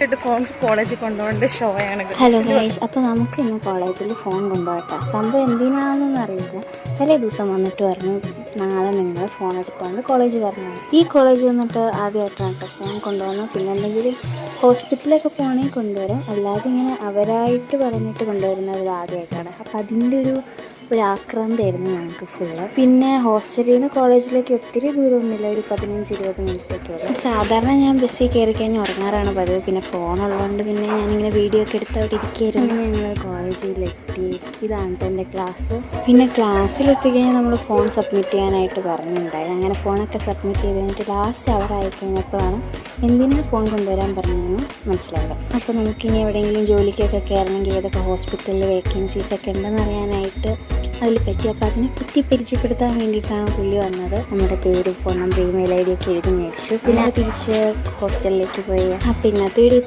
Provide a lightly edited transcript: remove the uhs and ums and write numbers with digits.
ഇട്ടിട്ട് ഫോൺ കോളേജിൽ കൊണ്ടുപോകേണ്ട ഷോ ആണ്. ഹലോ ഗൈസ്, അപ്പോൾ നമുക്ക് ഇന്ന് കോളേജിൽ ഫോൺ കൊണ്ടുപോകട്ടെ. സംഭവം എന്തിനാണെന്നൊന്നും അറിയില്ല. തലേ ദിവസം വന്നിട്ട് പറഞ്ഞു നാളെ നിങ്ങൾ ഫോൺ എടുത്തുകൊണ്ട് കോളേജിൽ വരണം. ഈ കോളേജിൽ വന്നിട്ട് ആദ്യമായിട്ടാണ് കേട്ടോ ഫോൺ കൊണ്ടുപോകുന്നത്. പിന്നെ എന്തെങ്കിലും ഹോസ്പിറ്റലൊക്കെ പോകണമെങ്കിൽ കൊണ്ടുവരാം, അല്ലാതെ ഇങ്ങനെ അവരായിട്ട് പറഞ്ഞിട്ട് കൊണ്ടുവരുന്നത് ആദ്യമായിട്ടാണ്. അപ്പോൾ അതിൻ്റെ ഒരു ആക്രാന്തമായിരുന്നു ഞങ്ങൾക്ക് ഫുള്ള്. പിന്നെ ഹോസ്റ്റലിൽ നിന്ന് കോളേജിലേക്ക് ഒത്തിരി ദൂരമൊന്നുമില്ല, ഒരു 15-20 മിനിറ്റൊക്കെ ഉള്ളൂ. സാധാരണ ഞാൻ ബസ്സിൽ കയറി കഴിഞ്ഞാൽ ഉറങ്ങാറാണ് പതിവ്. പിന്നെ ഫോണുള്ളതുകൊണ്ട് പിന്നെ ഞാനിങ്ങനെ വീഡിയോ ഒക്കെ എടുത്ത് അവിടെ ഇരിക്കുകയായിരുന്നു. ഞങ്ങൾ കോളേജിലെത്തി. ഇതാണ് എൻ്റെ ക്ലാസ്. പിന്നെ ക്ലാസ്സിലെത്തിക്കഴിഞ്ഞാൽ നമ്മൾ ഫോൺ സബ്മിറ്റ് ചെയ്യാനായിട്ട് പറഞ്ഞിട്ടുണ്ടായി. അങ്ങനെ ഫോണൊക്കെ സബ്മിറ്റ് ചെയ്ത് കഴിഞ്ഞിട്ട് ലാസ്റ്റ് അവർ ആയിക്കഴിഞ്ഞപ്പോഴാണ് എന്തിനാണ് ഫോൺ കൊണ്ടുവരാൻ പറഞ്ഞതെന്ന് മനസ്സിലായത്. അപ്പോൾ നമുക്കിനി എവിടെയെങ്കിലും ജോലിക്കൊക്കെ കയറണമെങ്കിൽ ഏതൊക്കെ ഹോസ്പിറ്റലിൽ വേക്കൻസീസൊക്കെ ഉണ്ടെന്ന് അറിയാനായിട്ട് അതിൽ പറ്റി. അപ്പോൾ അതിനെ പറ്റി പരിചയപ്പെടുത്താൻ വേണ്ടിയിട്ടാണ് പുള്ളി വന്നത്. നമ്മുടെ പേര്, ഫോൺ നമ്പർ, ഇമെയിൽ ID ഒക്കെ എഴുതി മേടിച്ചു. പിന്നെ തിരിച്ച് ഹോസ്റ്റലിലേക്ക് പോയി. പിന്നെ വീഡിയോ